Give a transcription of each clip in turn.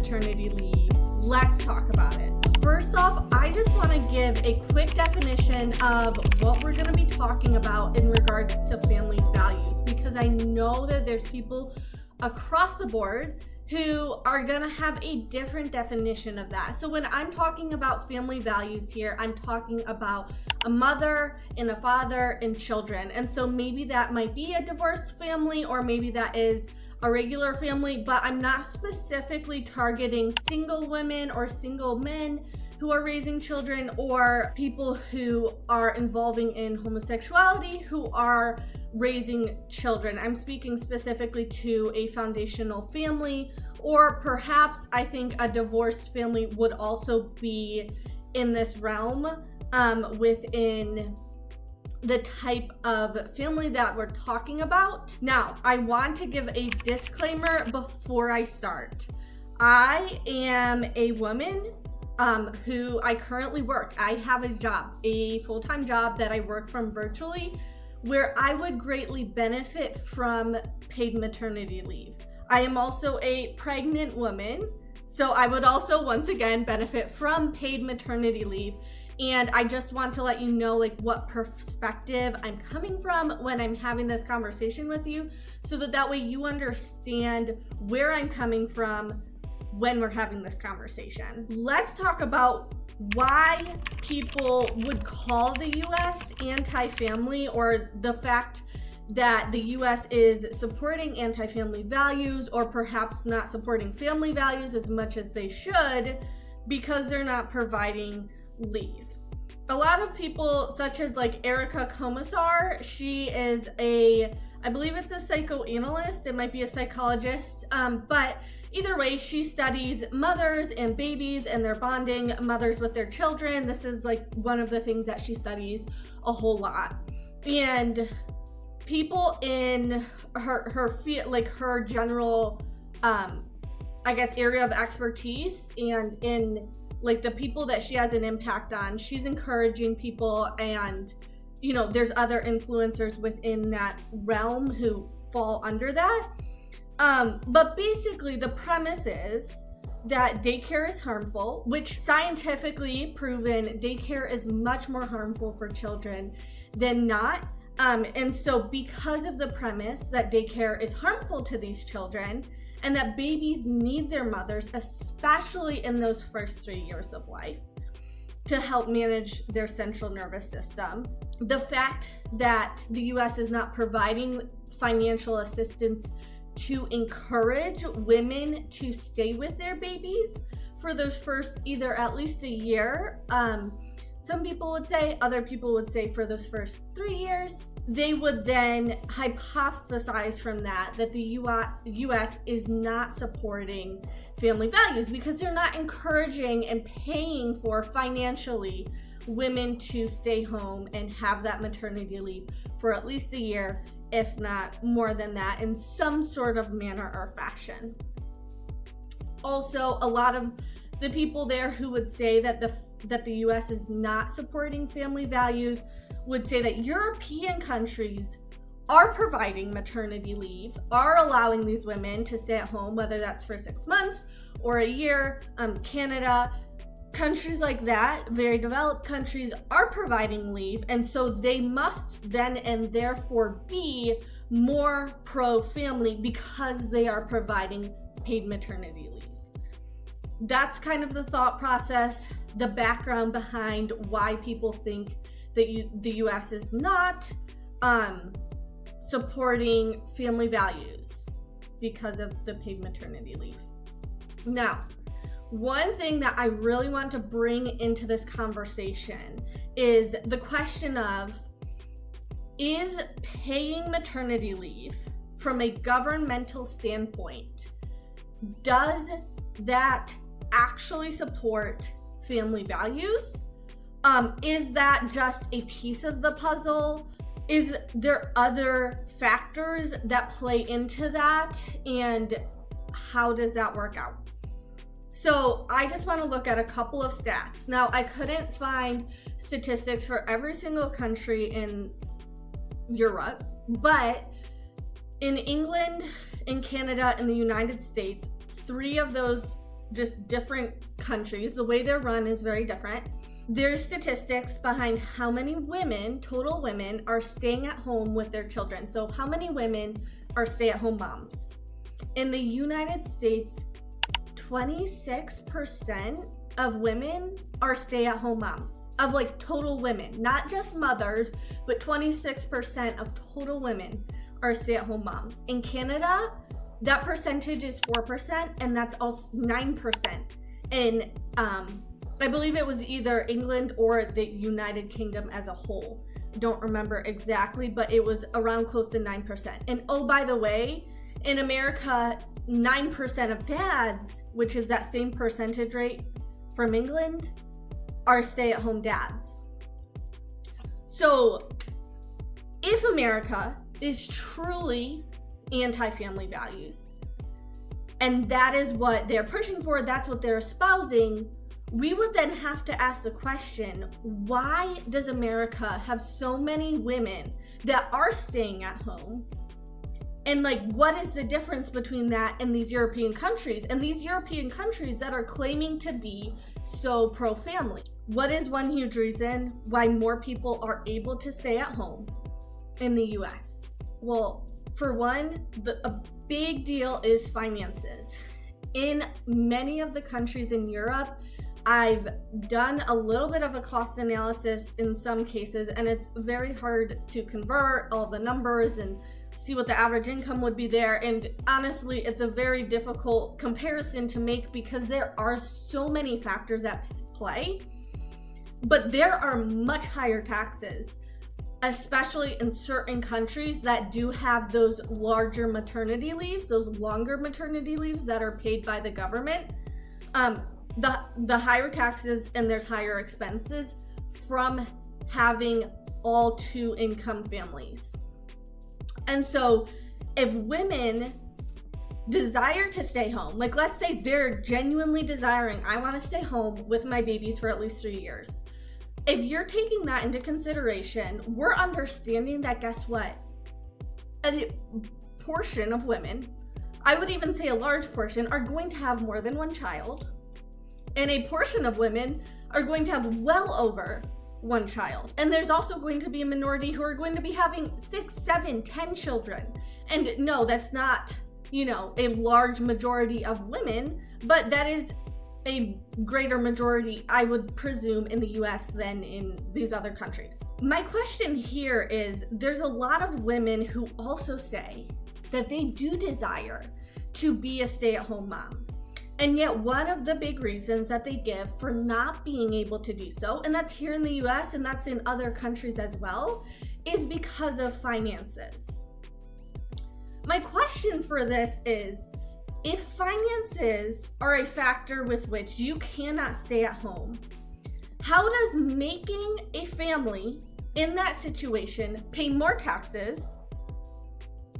maternity leave. Let's talk about it. First off, I just want to give a quick definition of what we're going to be talking about in regards to family values, because I know that there's people across the board who are going to have a different definition of that. So when I'm talking about family values here, I'm talking about a mother and a father and children. And so maybe that might be a divorced family, or maybe that is a regular family, but I'm not specifically targeting single women or single men who are raising children, or people who are involving in homosexuality who are raising children. I'm speaking specifically to a foundational family, or perhaps I think a divorced family would also be in this realm within the type of family that we're talking about. Now, I want to give a disclaimer before I start. I am a woman who I currently work. I have a job, a full-time job that I work from virtually, where I would greatly benefit from paid maternity leave. I am also a pregnant woman, so I would also once again benefit from paid maternity leave. And I just want to let you know what perspective I'm coming from when I'm having this conversation with you, so that way you understand where I'm coming from when we're having this conversation. Let's talk about why people would call the US anti-family, or the fact that the US is supporting anti-family values, or perhaps not supporting family values as much as they should because they're not providing leave. A lot of people, such as Erica Komisar, she is I believe it's a psychoanalyst, it might be a psychologist, but either way, she studies mothers and babies and their bonding, mothers with their children. This is one of the things that she studies a whole lot. And people in her general, area of expertise, and in the people that she has an impact on, she's encouraging people, and there's other influencers within that realm who fall under that. But basically the premise is that daycare is harmful, which scientifically proven daycare is much more harmful for children than not. And so because of the premise that daycare is harmful to these children, and that babies need their mothers, especially in those first 3 years of life, to help manage their central nervous system. The fact that the US is not providing financial assistance to encourage women to stay with their babies for those first either at least a year. Some people would say, other people would say for those first 3 years. They would then hypothesize from that the US is not supporting family values because they're not encouraging and paying for financially women to stay home and have that maternity leave for at least a year, if not more than that, in some sort of manner or fashion. Also, a lot of the people there who would say that the US is not supporting family values would say that European countries are providing maternity leave, are allowing these women to stay at home, whether that's for 6 months or a year. Canada, countries like that, very developed countries, are providing leave, and so they must then and therefore be more pro-family because they are providing paid maternity leave. That's kind of the thought process, the background behind why people think that the US is not supporting family values because of the paid maternity leave. Now, one thing that I really want to bring into this conversation is the question of, is paying maternity leave from a governmental standpoint, does that actually support family values? Is that just a piece of the puzzle? Is there other factors that play into that? And how does that work out? So I just want to look at a couple of stats. Now, I couldn't find statistics for every single country in Europe, but in England, in Canada, and the United States, 3 of those just different countries, the way they're run is very different. There's statistics behind how many women, total women, are staying at home with their children. So how many women are stay-at-home moms? In the United States, 26% of women are stay-at-home moms, of like total women, not just mothers, but 26% of total women are stay-at-home moms. In Canada, that percentage is 4%, and that's also 9%. In I believe it was either England or the United Kingdom as a whole. I don't remember exactly, but it was around close to 9%. And oh, by the way, in America, 9% of dads, which is that same percentage rate from England, are stay-at-home dads. So if America is truly anti-family values, and that is what they're pushing for, that's what they're espousing, we would then have to ask the question, why does America have so many women that are staying at home? And like, what is the difference between that and these European countries? And these European countries that are claiming to be so pro-family. What is one huge reason why more people are able to stay at home in the US? Well, for one, a big deal is finances. In many of the countries in Europe, I've done a little bit of a cost analysis in some cases, and it's very hard to convert all the numbers and see what the average income would be there. And honestly, it's a very difficult comparison to make because there are so many factors at play. But there are much higher taxes, especially in certain countries that do have those larger maternity leaves, those longer maternity leaves that are paid by the government. The higher taxes, and there's higher expenses from having all two-income families. And so if women desire to stay home, like let's say they're genuinely desiring, I want to stay home with my babies for at least 3 years. If you're taking that into consideration, we're understanding that, guess what? A portion of women, I would even say a large portion, are going to have more than one child. And a portion of women are going to have well over one child. And there's also going to be a minority who are going to be having 6, 7, 10 children. And no, that's not, a large majority of women, but that is a greater majority, I would presume, in the US than in these other countries. My question here is, there's a lot of women who also say that they do desire to be a stay-at-home mom. And yet one of the big reasons that they give for not being able to do so, and that's here in the US and that's in other countries as well, is because of finances. My question for this is, if finances are a factor with which you cannot stay at home, how does making a family in that situation pay more taxes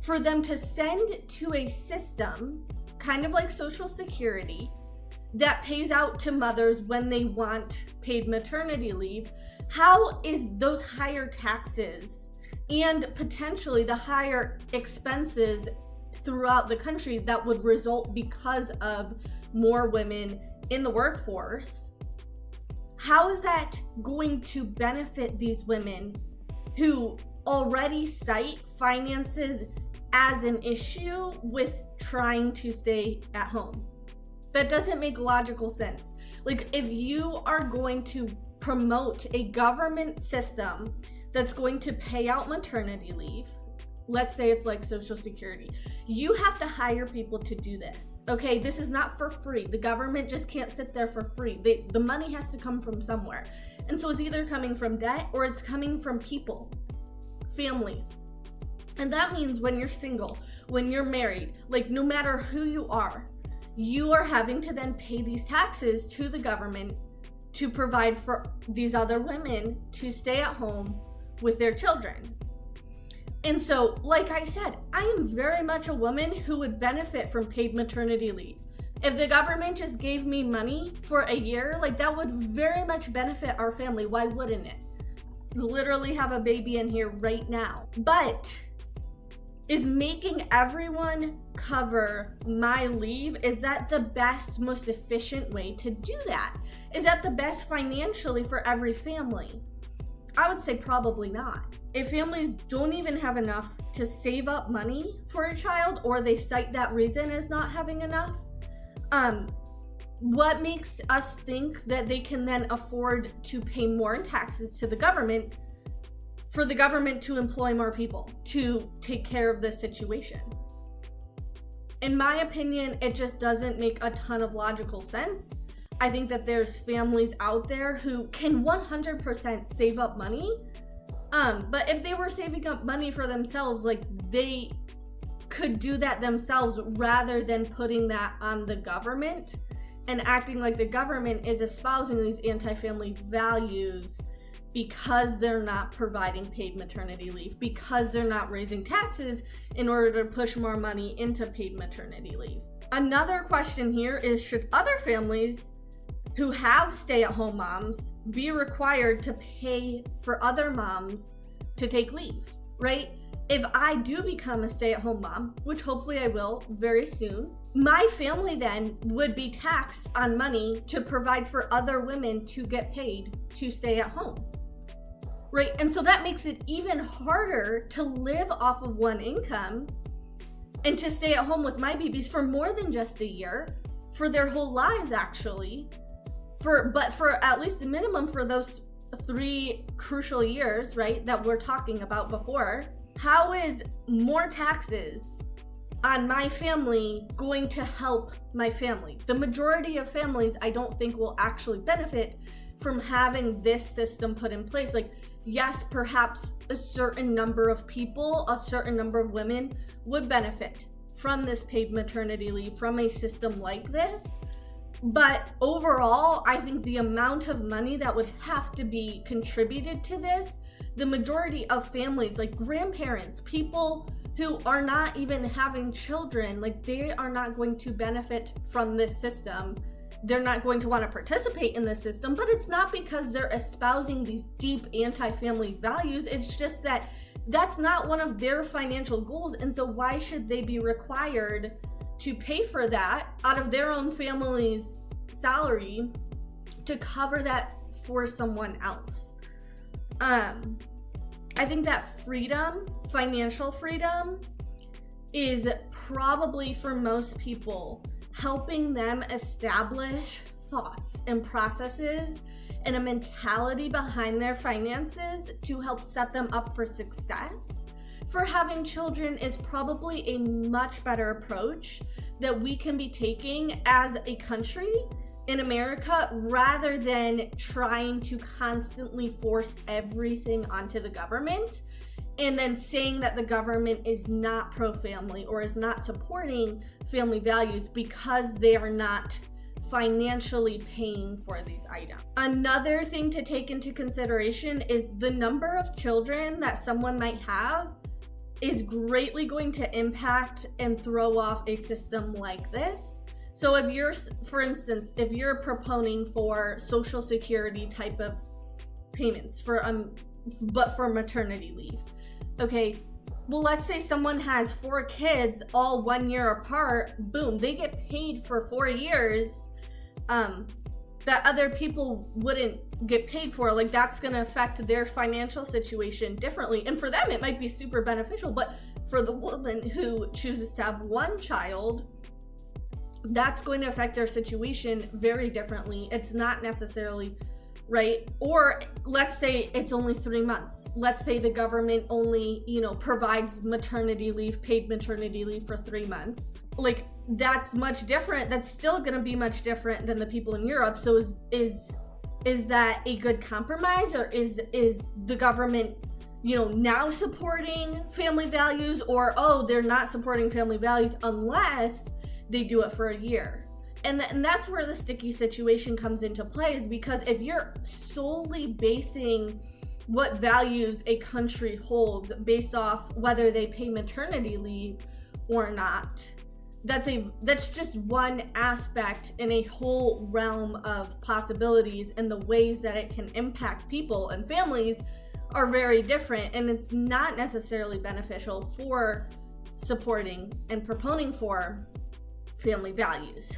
for them to send to a system kind of like Social Security that pays out to mothers when they want paid maternity leave? How is those higher taxes and potentially the higher expenses throughout the country that would result because of more women in the workforce, how is that going to benefit these women who already cite finances as an issue with trying to stay at home? That doesn't make logical sense. Like, if you are going to promote a government system that's going to pay out maternity leave, let's say it's like Social Security, you have to hire people to do this. Okay, this is not for free. The government just can't sit there for free. The money has to come from somewhere. And so it's either coming from debt or it's coming from people, families. And that means when you're single, when you're married, like no matter who you are having to then pay these taxes to the government to provide for these other women to stay at home with their children. And so, like I said, I am very much a woman who would benefit from paid maternity leave. If the government just gave me money for a year, like that would very much benefit our family. Why wouldn't it? Literally have a baby in here right now. But Is making everyone cover my leave, is that the best, most efficient way to do that? Is that the best financially for every family? I would say probably not. If families don't even have enough to save up money for a child, or they cite that reason as not having enough, what makes us think that they can then afford to pay more in taxes to the government for the government to employ more people to take care of this situation? In my opinion, it just doesn't make a ton of logical sense. I think that there's families out there who can 100% save up money, but if they were saving up money for themselves, like, they could do that themselves rather than putting that on the government and acting like the government is espousing these anti-family values because they're not providing paid maternity leave, because they're not raising taxes in order to push more money into paid maternity leave. Another question here is, should other families who have stay-at-home moms be required to pay for other moms to take leave, right? If I do become a stay-at-home mom, which hopefully I will very soon, my family then would be taxed on money to provide for other women to get paid to stay at home, right? And so that makes it even harder to live off of one income and to stay at home with my babies for more than just a year, for their whole lives actually, but for at least a minimum for those 3 crucial years, right, that we're talking about before. How is more taxes on my family going to help my family? The majority of families, I don't think, will actually benefit from having this system put in place. Like, yes, perhaps a certain number of people, a certain number of women would benefit from this paid maternity leave, from a system like this. But overall, I think the amount of money that would have to be contributed to this, the majority of families, like grandparents, people who are not even having children, like, they are not going to benefit from this system. They're not going to want to participate in the system, but it's not because they're espousing these deep anti-family values. It's just that that's not one of their financial goals. And so why should they be required to pay for that out of their own family's salary to cover that for someone else? I think that freedom, financial freedom, is probably for most people helping them establish thoughts and processes and a mentality behind their finances to help set them up for success. For having children is probably a much better approach that we can be taking as a country in America, rather than trying to constantly force everything onto the government and then saying that the government is not pro-family or is not supporting family values because they are not financially paying for these items. Another thing to take into consideration is the number of children that someone might have is greatly going to impact and throw off a system like this. So if you're, for instance, if you're proponing for Social Security type of payments but for maternity leave, okay, well, let's say someone has 4 kids all 1 year apart, boom, they get paid for 4 years that other people wouldn't get paid for. Like, that's gonna affect their financial situation differently. And for them, it might be super beneficial, but for the woman who chooses to have 1 child, that's going to affect their situation very differently. It's not necessarily right. Or let's say it's only 3 months. Let's say the government only, provides maternity leave, paid maternity leave for 3 months. Like, that's much different. That's still going to be much different than the people in Europe. So is that a good compromise, or is the government, now supporting family values, or, oh, they're not supporting family values unless they do it for a year? And that's where the sticky situation comes into play, is because if you're solely basing what values a country holds based off whether they pay maternity leave or not, that's just one aspect in a whole realm of possibilities, and the ways that it can impact people and families are very different, and it's not necessarily beneficial for supporting and proponing for family values.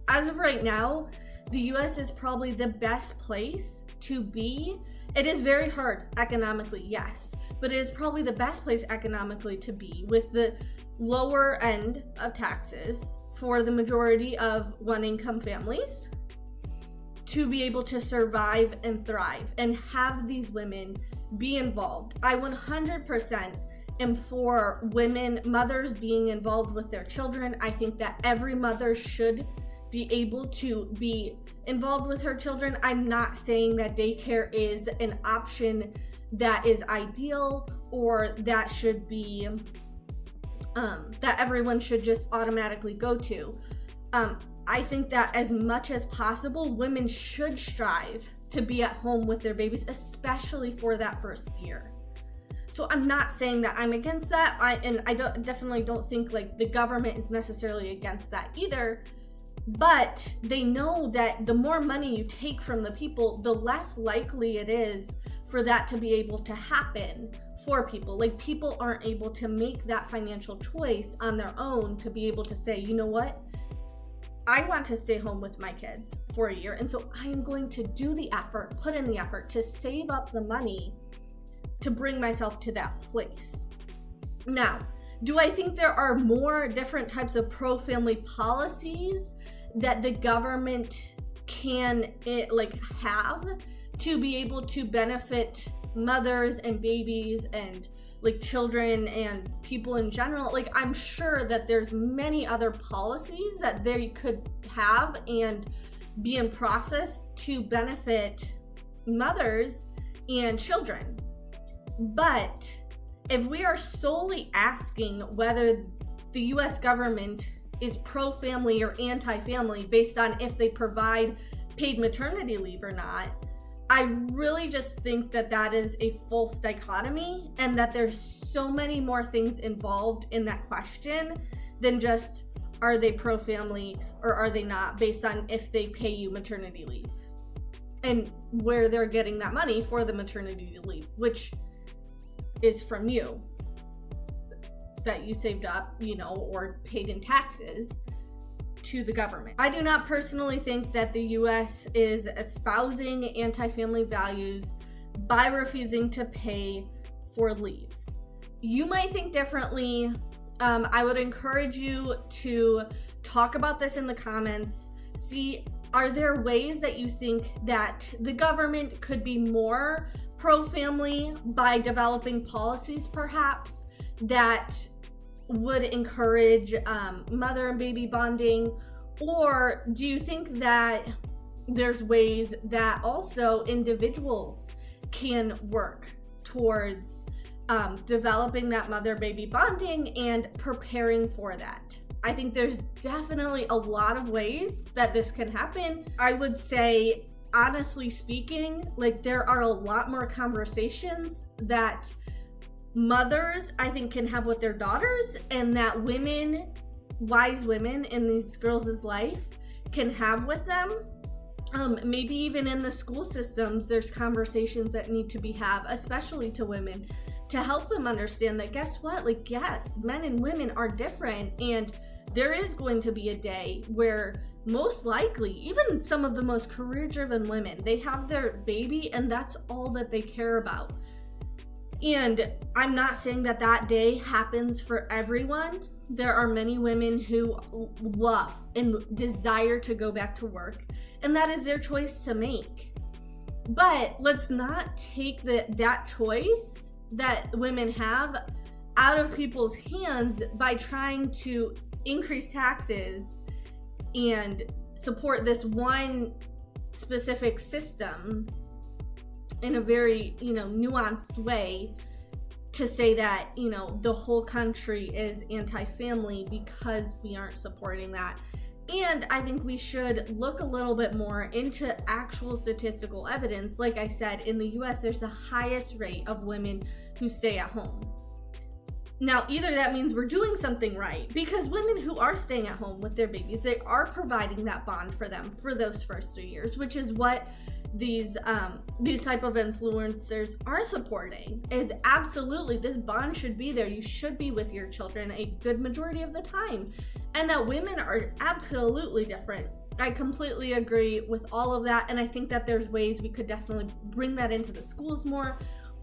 As of right now, the US is probably the best place to be. It is very hard economically, yes, but it is probably the best place economically to be, with the lower end of taxes for the majority of one-income families, to be able to survive and thrive and have these women be involved. I 100% am for mothers being involved with their children. I think that every mother should be able to be involved with her children. I'm not saying that daycare is an option that is ideal, or that should be that everyone should just automatically go to. I think that as much as possible, women should strive to be at home with their babies, especially for that first year. So I'm not saying that I'm against that. I definitely don't think like the government is necessarily against that either. But they know that the more money you take from the people, the less likely it is for that to be able to happen for people. Like, people aren't able to make that financial choice on their own to be able to say, you know what? I want to stay home with my kids for a year, and so I am going to do the effort, put in the effort to save up the money to bring myself to that place. Now, do I think there are more different types of pro-family policies that the government can have to be able to benefit mothers and babies and like children and people in general? Like, I'm sure that there's many other policies that they could have and be in process to benefit mothers and children. But if we are solely asking whether the US government is pro-family or anti-family based on if they provide paid maternity leave or not, I really just think that that is a false dichotomy, and that there's so many more things involved in that question than just, are they pro-family or are they not, based on if they pay you maternity leave and where they're getting that money for the maternity leave, which is from you, that you saved up, or paid in taxes to the government. I do not personally think that the US is espousing anti-family values by refusing to pay for leave. You might think differently. I would encourage you to talk about this in the comments. See, are there ways that you think that the government could be more pro-family by developing policies perhaps that would encourage mother and baby bonding? Or do you think that there's ways that also individuals can work towards developing that mother-baby bonding and preparing for that? I think there's definitely a lot of ways that this can happen. I would say, honestly speaking, like, there are a lot more conversations that mothers, I think, can have with their daughters, and that women, wise women in these girls' life, can have with them. Maybe even in the school systems, there's conversations that need to be had, especially to women, to help them understand that, guess what? Like, yes, men and women are different, and there is going to be a day where most likely, even some of the most career-driven women, they have their baby and that's all that they care about. And I'm not saying that that day happens for everyone. There are many women who love and desire to go back to work, and that is their choice to make. But let's not take that choice that women have out of people's hands by trying to increase taxes and support this one specific system in a very, nuanced way, to say that, the whole country is anti-family because we aren't supporting that. And I think we should look a little bit more into actual statistical evidence. Like I said, in the US, there's the highest rate of women who stay at home. Now, either that means we're doing something right, because women who are staying at home with their babies, they are providing that bond for them for those first 3 years, which is what these type of influencers are supporting is absolutely this bond should be there. You should be with your children a good majority of the time, and that women are absolutely different. I completely agree with all of that, and I think that there's ways we could definitely bring that into the schools more,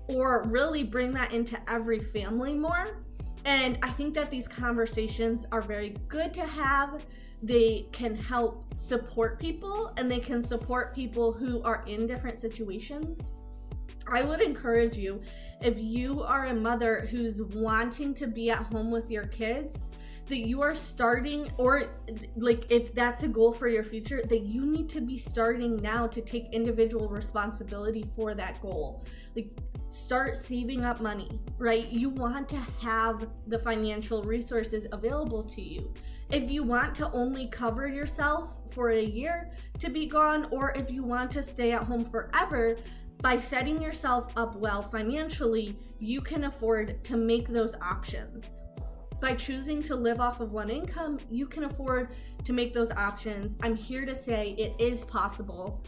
or really bring that into every family more. And I think that these conversations are very good to have. They can help support people, and they can support people who are in different situations. I would encourage you, if you are a mother who's wanting to be at home with your kids, that you are starting, or like if that's a goal for your future, that you need to be starting now to take individual responsibility for that goal. Like, start saving up money, right? You want to have the financial resources available to you. If you want to only cover yourself for a year to be gone, or if you want to stay at home forever, by setting yourself up well financially, you can afford to make those options. By choosing to live off of one income, you can afford to make those options. I'm here to say it is possible.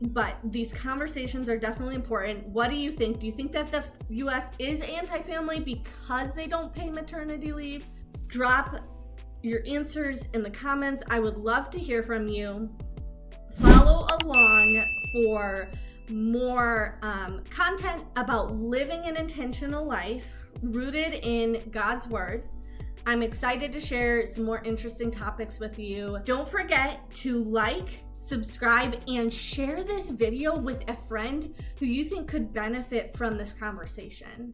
But these conversations are definitely important. What do you think? Do you think that the US is anti-family because they don't pay maternity leave? Drop your answers in the comments. I would love to hear from you. Follow along for more content about living an intentional life rooted in God's word. I'm excited to share some more interesting topics with you. Don't forget to like, subscribe, and share this video with a friend who you think could benefit from this conversation.